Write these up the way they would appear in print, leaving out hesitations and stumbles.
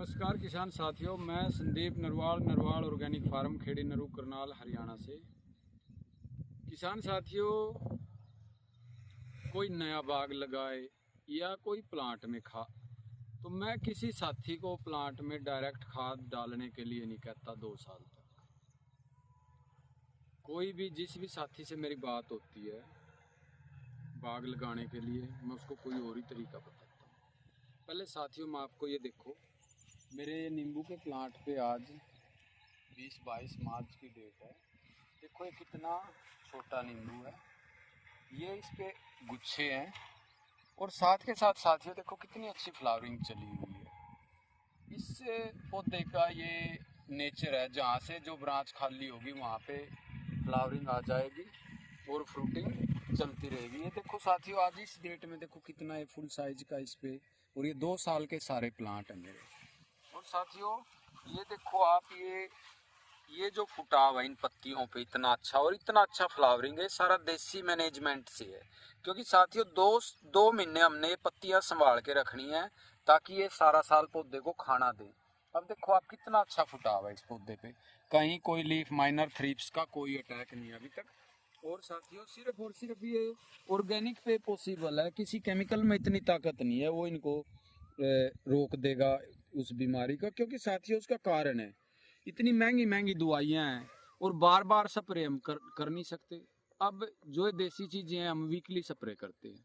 नमस्कार किसान साथियों, मैं संदीप नरवाल ऑर्गेनिक फार्म खेड़ी नरू करनाल हरियाणा से। किसान साथियों, कोई नया बाग लगाए या कोई प्लांट में तो मैं किसी साथी को प्लांट में डायरेक्ट खाद डालने के लिए नहीं कहता। 2 साल तक कोई भी जिस भी साथी से मेरी बात होती है बाग लगाने के लिए, मैं उसको कोई और ही तरीका बताता हूँ। पहले साथियों, मैं आपको ये देखो, मेरे नींबू के प्लांट पे आज 20-22 मार्च की डेट है। देखो ये कितना छोटा नींबू है, ये इस पे गुच्छे हैं और साथ के साथ साथियों देखो कितनी अच्छी फ्लावरिंग चली हुई है। इस पौधे का ये नेचर है, जहाँ से जो ब्रांच खाली होगी वहाँ पे फ्लावरिंग आ जाएगी और फ्रूटिंग चलती रहेगी। ये देखो साथियों, आज इस डेट में देखो कितना है फुल साइज का इस पे, और ये 2 साल के सारे प्लांट हैं मेरे। और साथियों ये देखो आप, ये जो फुटाव है इन पत्तियों पे इतना अच्छा और इतना अच्छा फ्लावरिंग है, सारा देसी मैनेजमेंट से है। क्योंकि साथियों 2 महीने हमने ये पत्तियां संभाल के रखनी है ताकि ये सारा साल पौधे को खाना दे। अब देखो आप कितना अच्छा फुटाव है इस पौधे पे, कहीं कोई लीफ माइनर थ्रिप्स का कोई अटैक नहीं है अभी तक। और साथियों सिर्फ और सिर्फ ये ऑर्गेनिक पे पॉसिबल है, किसी केमिकल में इतनी ताकत नहीं है वो इनको रोक देगा उस बीमारी का। क्योंकि साथियों उसका कारण है, इतनी महंगी महंगी दवाइयाँ हैं और बार बार स्प्रे हम कर नहीं सकते। अब जो देसी चीज़ें हैं हम वीकली स्प्रे करते हैं,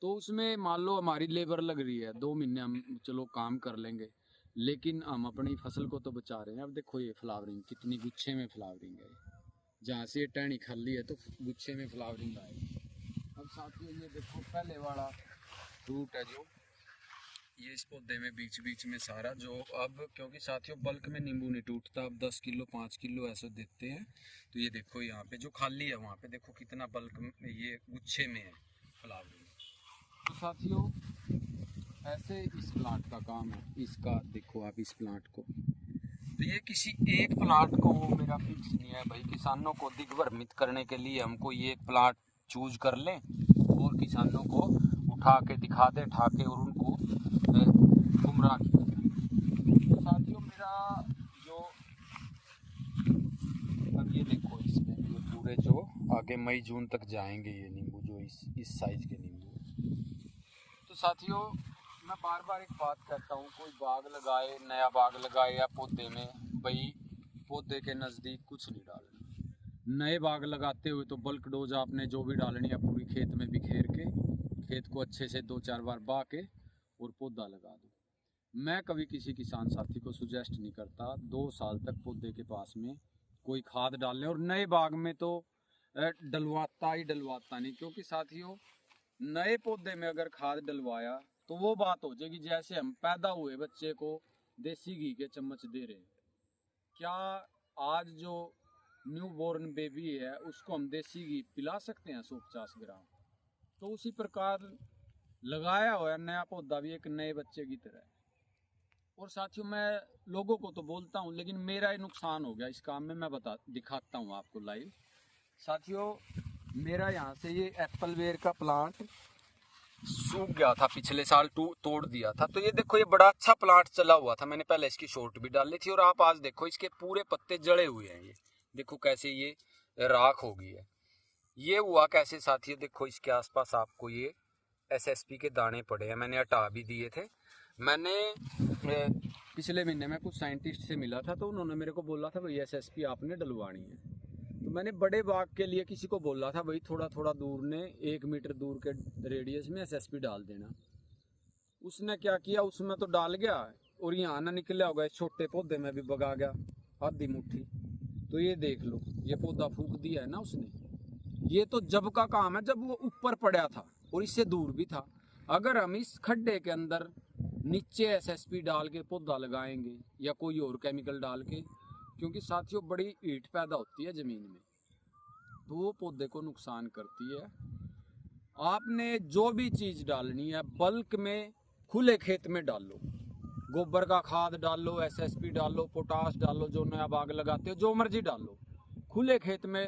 तो उसमें मान लो हमारी लेबर लग रही है, 2 महीने हम चलो काम कर लेंगे, लेकिन हम अपनी फसल को तो बचा रहे हैं। अब देखो ये फ्लावरिंग कितनी गुच्छे में फ्लावरिंग है, जहाँ से ये टहनी खाली है तो गुच्छे में फ्लावरिंग आएगी। अब साथियों ये देखो पहले वाला फ्रूट है जो ये इस पौधे में बीच बीच में सारा जो, अब क्योंकि साथियों बल्क में नींबू नहीं टूटता, अब 10 किलो 5 किलो ऐसे देते हैं। तो ये देखो यहाँ पे जो खाली है वहाँ पे देखो कितना बल्क में ये गुच्छे में है फ्लावरिंग। तो साथियों ऐसे इस प्लांट का काम है, इसका देखो आप इस प्लांट को, तो ये किसी एक प्लांट को मेरा फिक्स नहीं है भाई। किसानों को दिग्भ्रमित करने के लिए हम कोई एक प्लांट चूज कर लें और किसानों को उठा के दिखा दे ठाके और उनको गुमराह किया। तो साथियों मेरा जो अब ये देखो इसमें ये पूरे जो आगे मई जून तक जाएंगे ये नींबू, जो इस साइज के नींबू। तो साथियों मैं बार बार एक बात कहता हूँ, कोई बाग लगाए, नया बाग लगाए या पौधे में, भाई पौधे के नज़दीक कुछ नहीं डालना। नए बाग लगाते हुए तो बल्क डोज आपने जो भी डालनी है पूरी खेत में बिखेर के, खेत को अच्छे से 2-4 बार बहा के और पौधा लगा दो। मैं कभी किसी किसान साथी को सुजेस्ट नहीं करता 2 साल तक पौधे के पास में कोई खाद डालने, और नए बाग में तो डलवाता ही डलवाता नहीं। क्योंकि साथियों नए पौधे में अगर खाद डलवाया तो वो बात हो जाएगी जैसे हम पैदा हुए बच्चे को देसी घी के चम्मच दे रहे हैं। क्या आज जो न्यू बोर्न बेबी है उसको हम देसी घी पिला सकते हैं 150 ग्राम? तो उसी प्रकार लगाया हुआ नया पौधा भी एक नए बच्चे की तरह है। और साथियों मैं लोगों को तो बोलता हूँ, लेकिन मेरा ही नुकसान हो गया इस काम में। मैं दिखाता हूँ आपको लाइव। साथियों मेरा यहाँ से ये एप्पल बेर का प्लांट सूख गया था, पिछले साल तोड़ दिया था। तो ये देखो ये बड़ा अच्छा प्लांट चला हुआ था, मैंने पहले इसकी शॉर्ट भी डाली थी। और आप आज देखो इसके पूरे पत्ते जड़े हुए हैं, ये देखो कैसे ये राख हो गई है। ये हुआ कैसे साथियों, देखो इसके आसपास आपको ये SSP के दाने पड़े हैं, मैंने हटा भी दिए थे। मैंने पिछले महीने में कुछ साइंटिस्ट से मिला था तो उन्होंने मेरे को बोला था भाई SSP आपने डलवानी है। तो मैंने बड़े बाग के लिए किसी को बोला था भाई थोड़ा थोड़ा दूर ने 1 मीटर दूर के रेडियस में SSP डाल देना। उसने क्या किया, उसमें तो डाल गया और यहाँ ना निकला होगा, इस छोटे पौधे में भी बगा गया आधी मुट्ठी। तो ये देख लो ये पौधा फूक दिया है ना उसने। ये तो जब का काम है जब वो ऊपर पड़ा था और इससे दूर भी था। अगर हम इस खड्डे के अंदर नीचे SSP डाल के पौधा लगाएंगे या कोई और केमिकल डाल के, क्योंकि साथियों बड़ी हीट पैदा होती है ज़मीन में तो वो पौधे को नुकसान करती है। आपने जो भी चीज़ डालनी है बल्क में खुले खेत में डालो, गोबर का खाद डालो, SSP डालो, पोटास डालो, जो नया बाग लगाते हो जो मर्जी डालो, खुले खेत में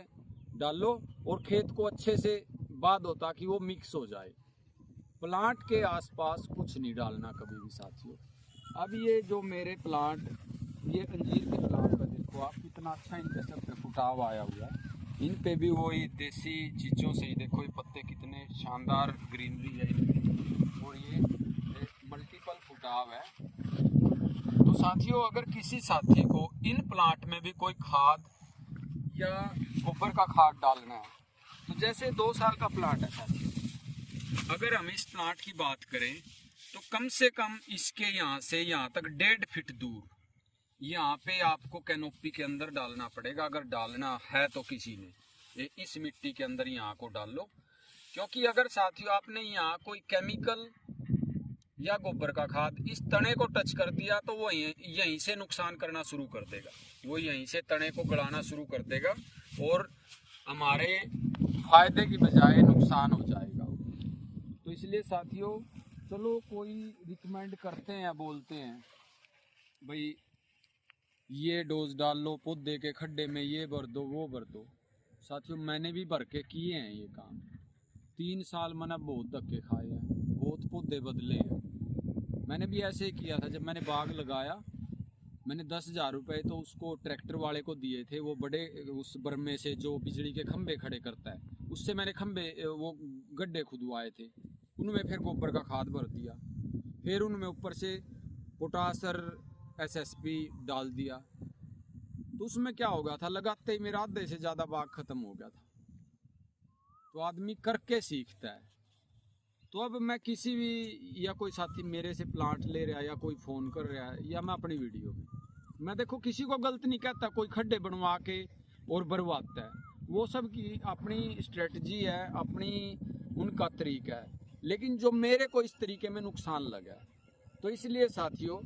डालो और खेत को अच्छे से बहा दो ताकि वो मिक्स हो जाए। प्लांट के आसपास कुछ नहीं डालना कभी भी साथियों। अब ये जो मेरे प्लांट, ये अंजीर के प्लांट पर देखो आप, कितना अच्छा इनके सब पे फुटाव आया हुआ है। इन पे भी वही देसी चीज़ों से ही देखो, ये पत्ते कितने शानदार ग्रीनरी है इनकी, और ये मल्टीपल फुटाव है। तो साथियों, अगर किसी साथी को इन प्लांट में भी कोई खाद या गोबर का खाद डालना है, तो जैसे 2 साल का प्लांट है साथियों, अगर हम इस प्लांट की बात करें तो कम से कम इसके यहाँ से यहाँ तक 1.5 फीट दूर यहाँ पे आपको कैनोपी के अंदर डालना पड़ेगा, अगर डालना है तो किसी ने। इस मिट्टी के अंदर यहाँ को डाल लो, क्योंकि अगर साथियों आपने यहाँ कोई केमिकल या गोबर का खाद इस तने को टच कर दिया तो वो यहीं से नुकसान करना शुरू कर देगा, वो यहीं से तने को गड़ाना शुरू कर देगा और हमारे फायदे की बजाय नुकसान हो जाएगा। तो इसलिए साथियों, चलो कोई रिकमेंड करते हैं या बोलते हैं भाई ये डोज डाल लो पौधे के खड्डे में, ये भर दो वो भर दो। साथियों, मैंने भी भर के किए हैं ये काम। 3 साल मैंने बहुत धक्के खाए हैं, बहुत पौधे बदले हैं। मैंने भी ऐसे ही किया था। जब मैंने बाग लगाया, मैंने 10,000 रुपये तो उसको ट्रैक्टर वाले को दिए थे, वो बड़े उस बर्मे से जो बिजली के खंभे खड़े करता है, उससे मैंने खंभे वो गड्ढे खुदवाए थे, उनमें फिर गोबर का खाद भर दिया, फिर उनमें ऊपर से पोटास और SSP डाल दिया। तो उसमें क्या हो गया था, लगाते ही मेरा आधे से ज़्यादा बाग ख़त्म हो गया था। तो आदमी करके सीखता है। तो अब मैं किसी भी, या कोई साथी मेरे से प्लांट ले रहा है या कोई फ़ोन कर रहा है या मैं अपनी वीडियो में, मैं देखो किसी को गलत नहीं कहता, कोई खड्डे बनवा के और भरवाता है, वो सब की अपनी स्ट्रेटजी है, अपनी उनका तरीका है। लेकिन जो मेरे को इस तरीके में नुकसान लगा, तो इसलिए साथियों,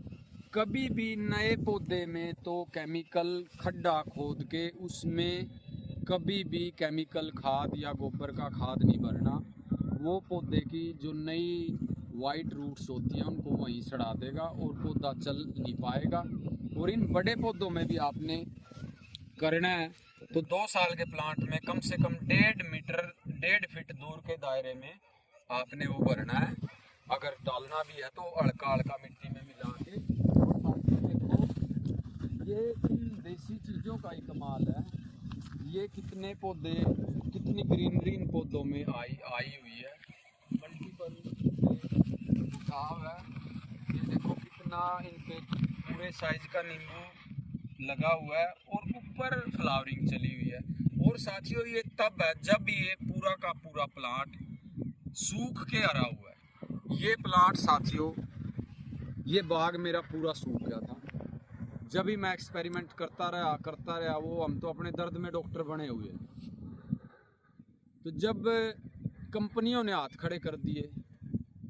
कभी भी नए पौधे में तो केमिकल खड्डा खोद के उसमें कभी भी केमिकल खाद या गोबर का खाद नहीं भरना। वो पौधे की जो नई वाइट रूट्स होती हैं उनको वहीं सड़ा देगा और पौधा चल नहीं पाएगा। और इन बड़े पौधों में भी आपने करना है तो 2 साल के प्लांट में कम से कम 1.5 फीट दूर के दायरे में आपने वो भरना है। अगर डालना भी है तो हल्का हल्का मिट्टी में मिला के। देखो ये इन देसी चीज़ों का ही कमाल है। ये कितने पौधे, कितनी ग्रीनरी इन पौधों में आई हुई है, मल्टीपल घाव है। ये देखो कितना इन पे पूरे साइज का नींबू लगा हुआ है और ऊपर फ्लावरिंग चली हुई है। और साथियों, ये तब है जब ये पूरा का पूरा प्लांट सूख के हरा हुआ है। ये प्लांट साथियों, ये बाग मेरा पूरा सूख गया था। जब भी मैं एक्सपेरिमेंट करता रहा, वो हम तो अपने दर्द में डॉक्टर बने हुए। तो जब कंपनियों ने हाथ खड़े कर दिए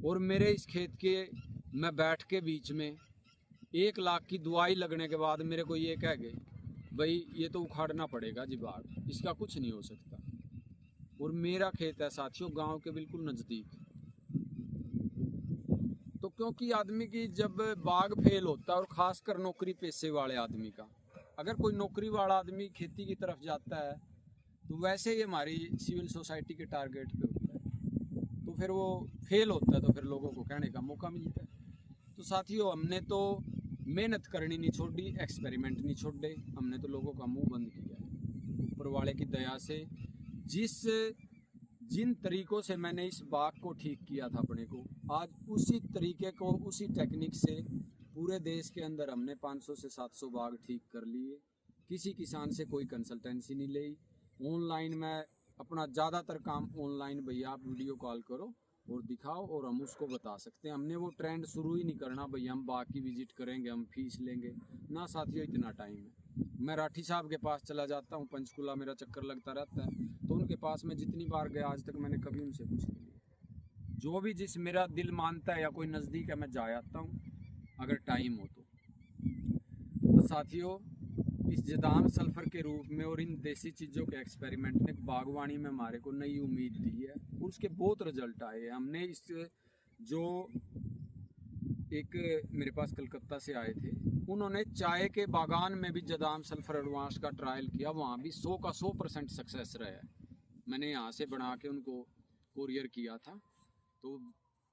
और मेरे इस खेत के मैं बैठ के बीच में 1 लाख की दवाई लगने के बाद मेरे को ये कह गए, भाई ये तो उखाड़ना पड़ेगा जी बाग, इसका कुछ नहीं हो सकता। और मेरा खेत है साथियों गांव के बिल्कुल नज़दीक। तो क्योंकि आदमी की जब बाग फेल होता है, और ख़ासकर नौकरी पेशे वाले आदमी का, अगर कोई नौकरी वाला आदमी खेती की तरफ जाता है तो वैसे ही हमारी सिविल सोसाइटी के टारगेट पे होता है, तो फिर वो फेल होता है तो फिर लोगों को कहने का मौका मिलता है। तो साथियों, हमने तो मेहनत करनी नहीं छोड़ी, एक्सपेरिमेंट नहीं छोड़े, हमने तो लोगों का मुंह बंद किया है। ऊपर वाले की दया से जिन तरीकों से मैंने इस बाग को ठीक किया था अपने को, आज उसी तरीके को, उसी टेक्निक से पूरे देश के अंदर हमने 500 से 700 बाग ठीक कर लिए। किसी किसान से कोई कंसल्टेंसी नहीं ली। ऑनलाइन मैं अपना ज़्यादातर काम ऑनलाइन, भैया आप वीडियो कॉल करो और दिखाओ और हम उसको बता सकते हैं। हमने वो ट्रेंड शुरू ही नहीं करना भैया हम बाग की विजिट करेंगे, हम फीस लेंगे ना साथियों, इतना टाइम है। मैं राठी साहब के पास चला जाता हूँ, पंचकुला मेरा चक्कर लगता रहता है, तो उनके पास मैं जितनी बार गया आज तक मैंने कभी उनसे कुछ नहीं लिया। जो भी जिस मेरा दिल मानता है या कोई नज़दीक है मैं जा आता हूँ अगर टाइम हो तो साथियों, इस जदाम सल्फर के रूप में और इन देसी चीज़ों के एक्सपेरिमेंट ने बागवानी में हमारे को नई उम्मीद दी है और उसके बहुत रिजल्ट आए हैं। हमने इस जो एक मेरे पास कलकत्ता से आए थे, उन्होंने चाय के बागान में भी जदाम सल्फर एडवांस का ट्रायल किया, वहाँ भी 100 का 100% सक्सेस रहा है। मैंने यहाँ से बना के उनको कोरियर किया था। तो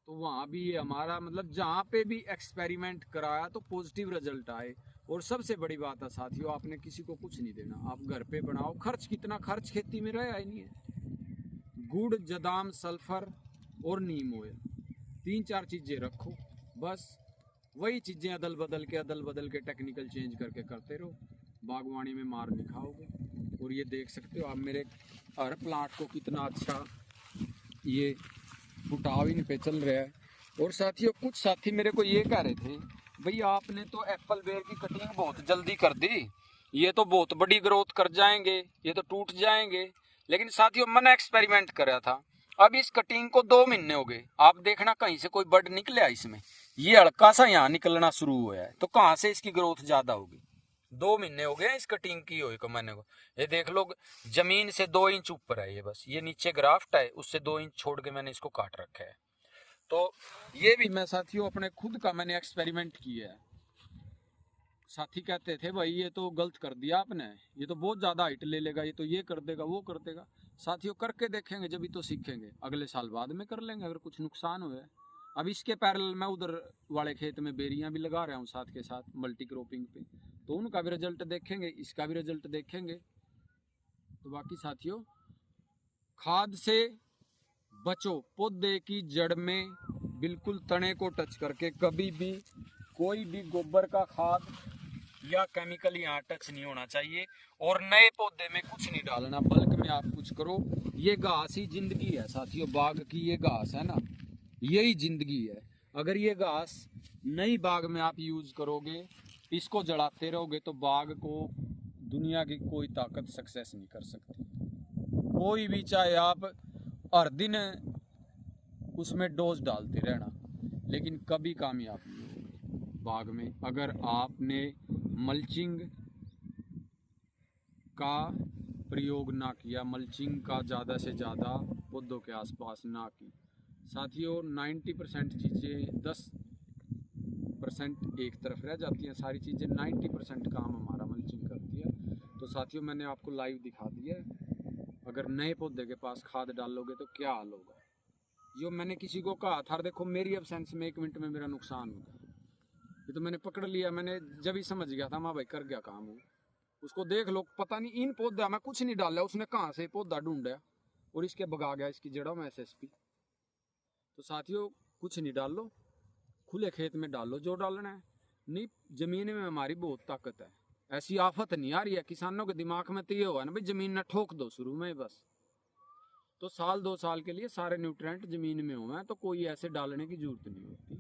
तो वहाँ भी ये हमारा मतलब जहाँ पे भी एक्सपेरिमेंट कराया तो पॉजिटिव रिजल्ट आए। और सबसे बड़ी बात है साथियों, आपने किसी को कुछ नहीं देना, आप घर पे बनाओ। खर्च कितना, खर्च खेती में रहा ही नहीं है। गुड़, जदाम, सल्फर और नीम ऑयल, 3-4 चीज़ें रखो बस। वही चीज़ें अदल बदल के टेक्निकल चेंज करके करते रहो, बागवानी में मार नहीं खाओगे। और ये देख सकते हो आप मेरे हर प्लांट को कितना अच्छा ये फुटाव इन पे चल रहा है। और साथियों कुछ साथी मेरे को ये कह रहे थे, भैया आपने तो एप्पल बेर की कटिंग बहुत जल्दी कर दी, ये तो बहुत बड़ी ग्रोथ कर जाएंगे, ये तो टूट जाएंगे। लेकिन साथियों मैंने एक्सपेरिमेंट करा था, अब इस कटिंग को 2 महीने हो गए, आप देखना कहीं से कोई बड निकले इसमें, ये हल्का सा यहाँ निकलना शुरू हुआ है, तो कहाँ से इसकी ग्रोथ ज्यादा होगी। 2 महीने हो गए इस कटिंग की हुई को मैंने को। ये देख लो जमीन से 2 इंच ऊपर है ये, बस ये नीचे ग्राफ्ट है, उससे 2 इंच छोड़ के मैंने इसको काट रखा है। तो ये भी मैं साथियों अपने खुद का मैंने एक्सपेरिमेंट किया है। साथी कहते थे भाई ये तो गलत कर दिया आपने, ये तो बहुत ज्यादा हाइट ले लेगा, ये तो ये कर देगा वो कर देगा। साथियों करके देखेंगे जब भी तो सीखेंगे, अगले साल बाद में कर लेंगे अगर कुछ नुकसान हुआ है। अब इसके पैरेलल मैं उधर वाले खेत में बेरियां भी लगा रहा हूँ साथ के साथ मल्टी क्रॉपिंग पे, तो उनका भी रिजल्ट देखेंगे, इसका भी रिजल्ट देखेंगे। तो बाकी साथियों खाद से बचो, पौधे की जड़ में बिल्कुल तने को टच करके कभी भी कोई भी गोबर का खाद या केमिकल यहाँ टच नहीं होना चाहिए। और नए पौधे में कुछ नहीं डालना, बल्क में आप कुछ करो। ये घास ही जिंदगी है साथियों, बाग की ये घास है ना, यही जिंदगी है। अगर ये घास नई बाग में आप यूज करोगे, इसको जड़ाते रहोगे, तो बाग को दुनिया की कोई ताकत सक्सेस नहीं कर सकती। कोई भी, चाहे आप हर दिन उसमें डोज डालते रहना, लेकिन कभी कामयाब नहीं होगे बाग में अगर आपने मल्चिंग का प्रयोग ना किया, मल्चिंग का ज़्यादा से ज़्यादा पौधों के आसपास ना की। साथियों 90% चीज़ें 10% एक तरफ रह जाती हैं, सारी चीज़ें 90% काम हमारा मल्चिंग करती है। तो साथियों मैंने आपको लाइव दिखा दिया है, अगर नए पौधे के पास खाद डालोगे तो क्या हाल होगा। जो मैंने किसी को कहा था, देखो मेरी एब्सेंस में 1 मिनट में मेरा नुकसान हो गया, ये तो मैंने पकड़ लिया, मैंने जब ही समझ गया था माँ भाई कर गया काम हो। उसको देख लो, पता नहीं इन पौधा में कुछ नहीं डाला, उसने कहाँ से पौधा ढूंढा और इसके भगा गया इसकी जड़ों में SSP। तो साथियों कुछ नहीं डालो, खुले खेत में डालो जो डालना है। नहीं, जमीन में हमारी बहुत ताकत है, ऐसी आफत नहीं आ रही है। किसानों के दिमाग में तो ये हुआ ना भाई जमीन न ठोक दो शुरू में बस, तो 1-2 साल के लिए सारे न्यूट्रिएंट जमीन में हुए हैं, तो कोई ऐसे डालने की जरूरत नहीं होती।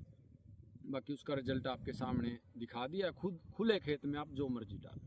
बाकी उसका रिजल्ट आपके सामने दिखा दिया, खुद खुले खेत में आप जो मर्जी डालो।